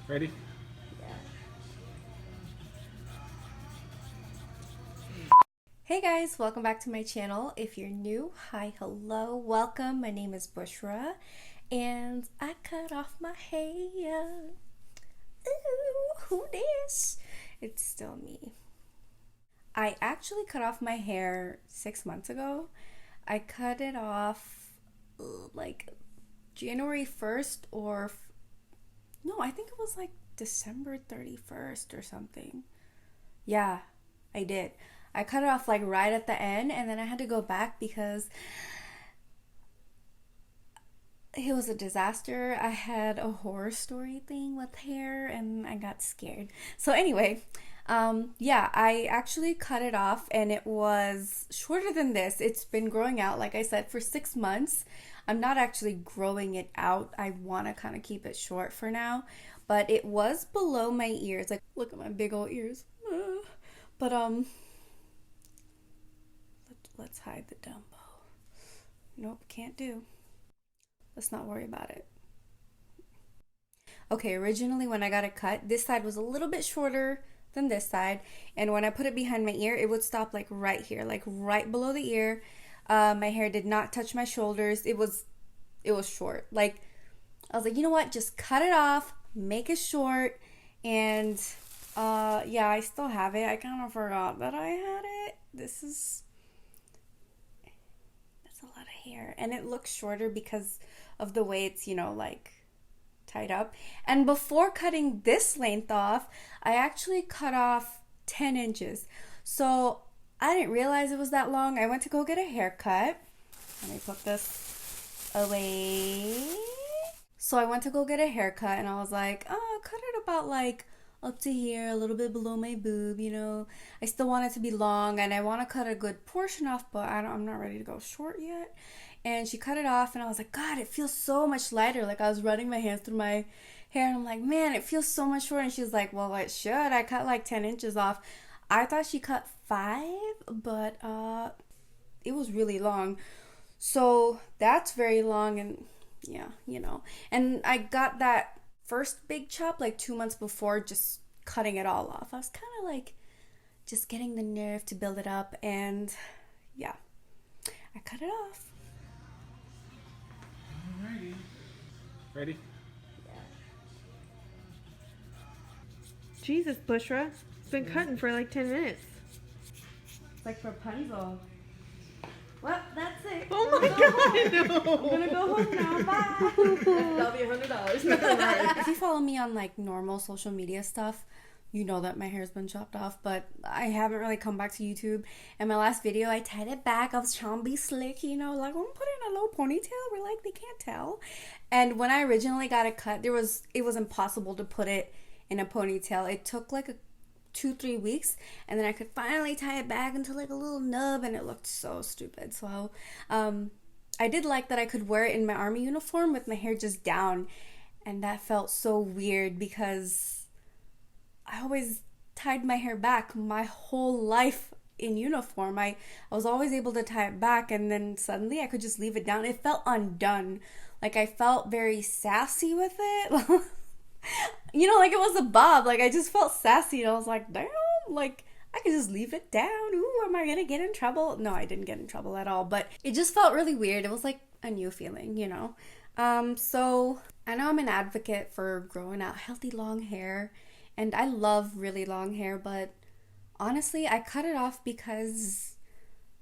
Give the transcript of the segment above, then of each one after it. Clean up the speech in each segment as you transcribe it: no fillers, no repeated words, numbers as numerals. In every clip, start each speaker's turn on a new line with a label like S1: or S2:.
S1: Ready?
S2: Hey guys, welcome back to my channel. If you're new, hi, hello, welcome. My name is Bushra and I cut off my hair. Ooh, who this? It's still me. I actually cut off my hair 6 months ago. I cut it off like January 1st no, I think it was like December 31st or something. Yeah, I did. I cut it off like right at the end, and then I had to go back because it was a disaster. I had a horror story thing with hair and I got scared. So anyway, yeah, I actually cut it off and it was shorter than this. It's been growing out, like I said, for 6 months. I'm not actually growing it out. I want to kind of keep it short for now, but it was below my ears. Like, look at my big old ears. But let's hide the Dumbo. Nope, can't do. Let's not worry about it. Okay, originally when I got it cut, this side was a little bit shorter than this side, and when I put it behind my ear, it would stop like right here, like right below the ear. My hair did not touch my shoulders. It was short. Like, I was like, you know what? Just cut it off, make it short, and yeah, I still have it. I kind of forgot that I had it. That's a lot of hair, and it looks shorter because of the way it's, like tied up. And before cutting this length off, I actually cut off 10 inches. So I didn't realize it was that long. I went to go get a haircut. Let me put this away. So I went to go get a haircut and I was like, oh, cut it about like up to here, a little bit below my boob, I still want it to be long and I want to cut a good portion off, but I'm not ready to go short yet. And she cut it off and I was like, God, it feels so much lighter. Like, I was running my hands through my hair and I'm like, man, it feels so much shorter. And she was like, well, it should. I cut like 10 inches off. I thought she cut 5, but it was really long. So that's very long, and yeah, And I got that first big chop like 2 months before, just cutting it all off. I was kind of like just getting the nerve to build it up, and yeah, I cut it off.
S1: Alrighty. Ready?
S3: Jesus, Bushra. It's been cutting for like 10 minutes.
S2: It's like Rapunzel. Well, that's it.
S3: Oh my God, no.
S2: I'm gonna go home now. Bye.
S3: That'll be $100.
S2: If you follow me on like normal social media stuff, you know that my hair's been chopped off, but I haven't really come back to YouTube. And my last video, I tied it back. I was trying to be slick, like I'm putting a low ponytail where like they can't tell. And when I originally got it cut, it was impossible to put it in a ponytail. It took like 2-3 weeks, and then I could finally tie it back into like a little nub, and it looked so stupid. So I did like that I could wear it in my army uniform with my hair just down, and that felt so weird because I always tied my hair back my whole life in uniform. I was always able to tie it back, and then suddenly I could just leave it down. It felt undone. Like, I felt very sassy with it. Like it was a bob. Like, I just felt sassy, and I was like, damn, like I could just leave it down. Ooh, am I gonna get in trouble? No, I didn't get in trouble at all, but it just felt really weird. It was like a new feeling, So I know I'm an advocate for growing out healthy long hair, and I love really long hair, but honestly, I cut it off because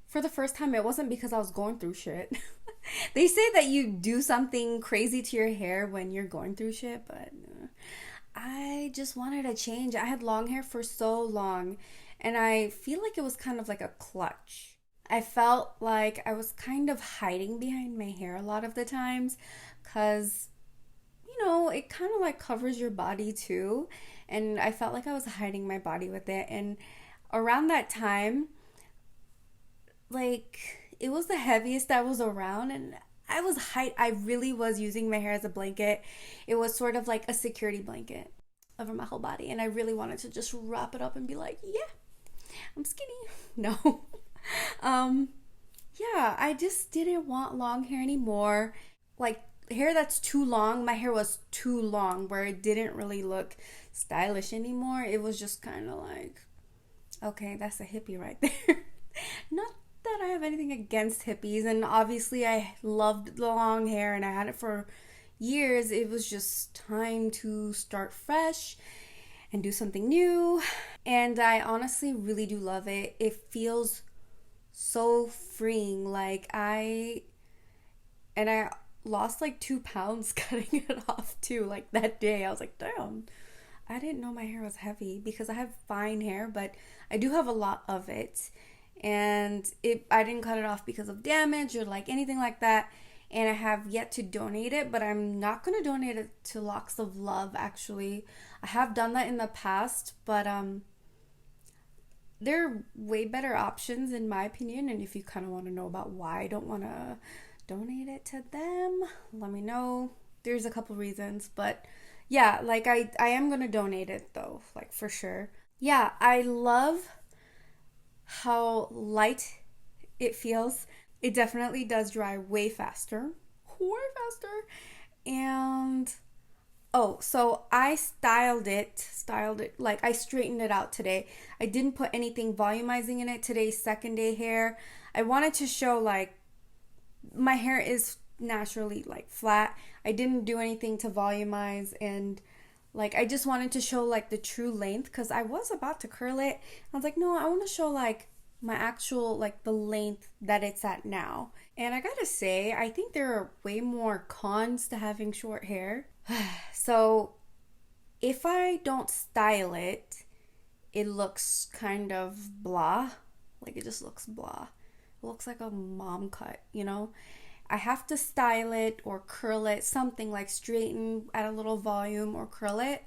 S2: for the first time, it wasn't because I was going through shit. They say that you do something crazy to your hair when you're going through shit, but I just wanted a change. I had long hair for so long, and I feel like it was kind of like a clutch. I felt like I was kind of hiding behind my hair a lot of the times because, it kind of like covers your body too, and I felt like I was hiding my body with it. And around that time, like, it was the heaviest I was around, and I really was using my hair as a blanket. It was sort of like a security blanket over my whole body, and I really wanted to just wrap it up and be like, yeah, I'm skinny. No. Yeah, I just didn't want long hair anymore. Like hair that's too long. My hair was too long where it didn't really look stylish anymore. It was just kind of like, okay, that's a hippie right there. Not that I have anything against hippies, and obviously I loved the long hair and I had it for years. It was just time to start fresh and do something new. And I honestly really do love it. It feels so freeing. Like I lost like 2 pounds cutting it off too. Like that day I was like, damn, I didn't know my hair was heavy, because I have fine hair, but I do have a lot of it. And I didn't cut it off because of damage or like anything like that. And I have yet to donate it, but I'm not going to donate it to Locks of Love, actually. I have done that in the past, but there are way better options in my opinion. And if you kind of want to know about why I don't want to donate it to them, let me know. There's a couple reasons, but yeah, like I am going to donate it though, like for sure. Yeah, I love how light it feels. It definitely does dry way faster. And oh, so I styled it, like I straightened it out today. I didn't put anything volumizing in it. Today's second day hair. I wanted to show like my hair is naturally like flat. I didn't do anything to volumize, and like I just wanted to show like the true length, because I was about to curl it. I was like, no, I want to show like my actual like the length that it's at now. And I gotta say, I think there are way more cons to having short hair. So if I don't style it, it looks kind of blah. Like it just looks blah. It looks like a mom cut, you know? I have to style it or curl it, something like straighten at a little volume or curl it,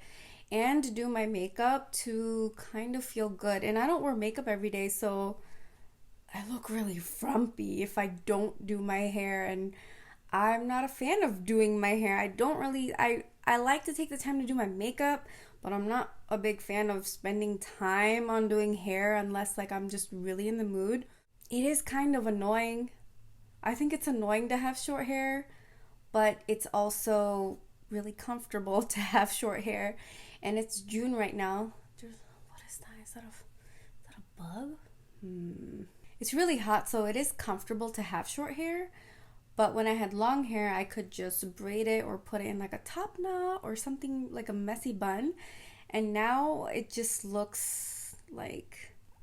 S2: and do my makeup to kind of feel good. And I don't wear makeup every day, so I look really frumpy if I don't do my hair, and I'm not a fan of doing my hair. I like to take the time to do my makeup, but I'm not a big fan of spending time on doing hair unless like I'm just really in the mood. It is kind of annoying. I think it's annoying to have short hair, but it's also really comfortable to have short hair. And it's June right now. What is that? Is that a bug? It's really hot, so it is comfortable to have short hair. But when I had long hair, I could just braid it or put it in like a top knot or something like a messy bun. And now it just looks like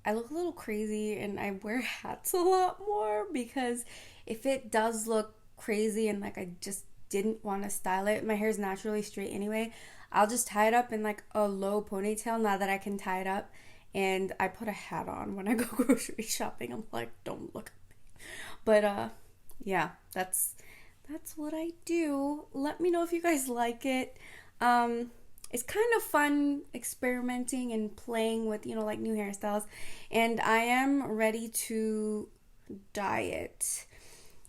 S2: I look a little crazy, and I wear hats a lot more, because if it does look crazy and like I just didn't want to style it, my hair is naturally straight anyway, I'll just tie it up in like a low ponytail now that I can tie it up. And I put a hat on when I go grocery shopping. I'm like, don't look at me. But yeah, that's what I do. Let me know if you guys like it. It's kind of fun experimenting and playing with, you know, like new hairstyles. And I am ready to dye it.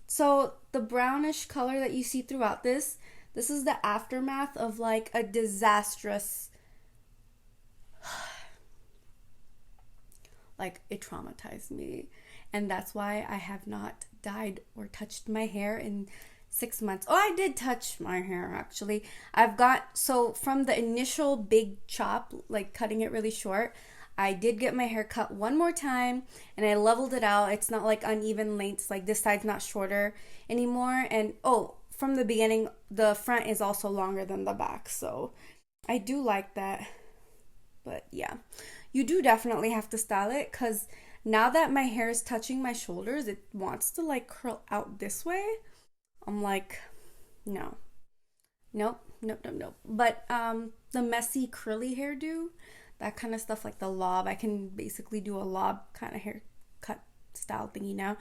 S2: So the brownish color that you see throughout this is the aftermath of like a disastrous, like it traumatized me. And that's why I have not dyed or touched my hair in 6 months. Oh, I did touch my hair actually. So from the initial big chop, like cutting it really short, I did get my hair cut one more time and I leveled it out. It's not like uneven lengths, like this side's not shorter anymore. And oh, from the beginning, the front is also longer than the back. So I do like that. But yeah, you do definitely have to style it, because now that my hair is touching my shoulders, it wants to like curl out this way. I'm like, no. Nope. But the messy curly hairdo, that kind of stuff, like the lob, I can basically do a lob kind of haircut style thingy now,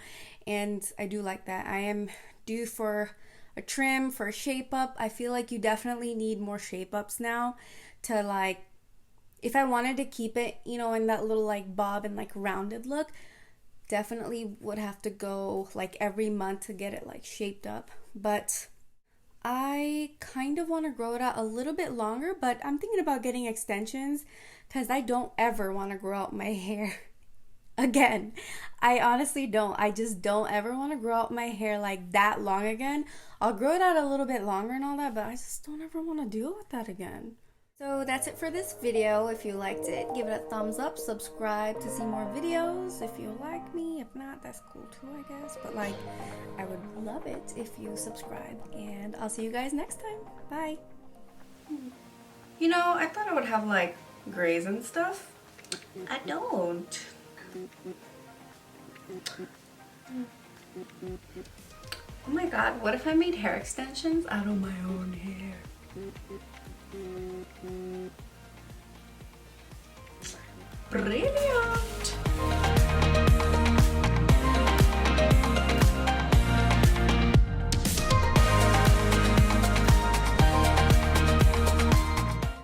S2: and I do like that. I am due for a trim, for a shape up. I feel like you definitely need more shape ups now to like, if I wanted to keep it, you know, in that little like bob and like rounded look, definitely would have to go like every month to get it like shaped up. But I kind of want to grow it out a little bit longer, but I'm thinking about getting extensions, because I don't ever want to grow out my hair Again, I honestly don't. I just don't ever want to grow out my hair like that long again. I'll grow it out a little bit longer and all that, but I just don't ever want to deal with that again. So that's it for this video. If you liked it, give it a thumbs up, subscribe to see more videos if you like me. If not, that's cool too, I guess. But like, I would love it if you subscribe, and I'll see you guys next time. Bye. You know, I thought I would have like grays and stuff. I don't. Oh my god, what if I made hair extensions out of my own hair? Brilliant!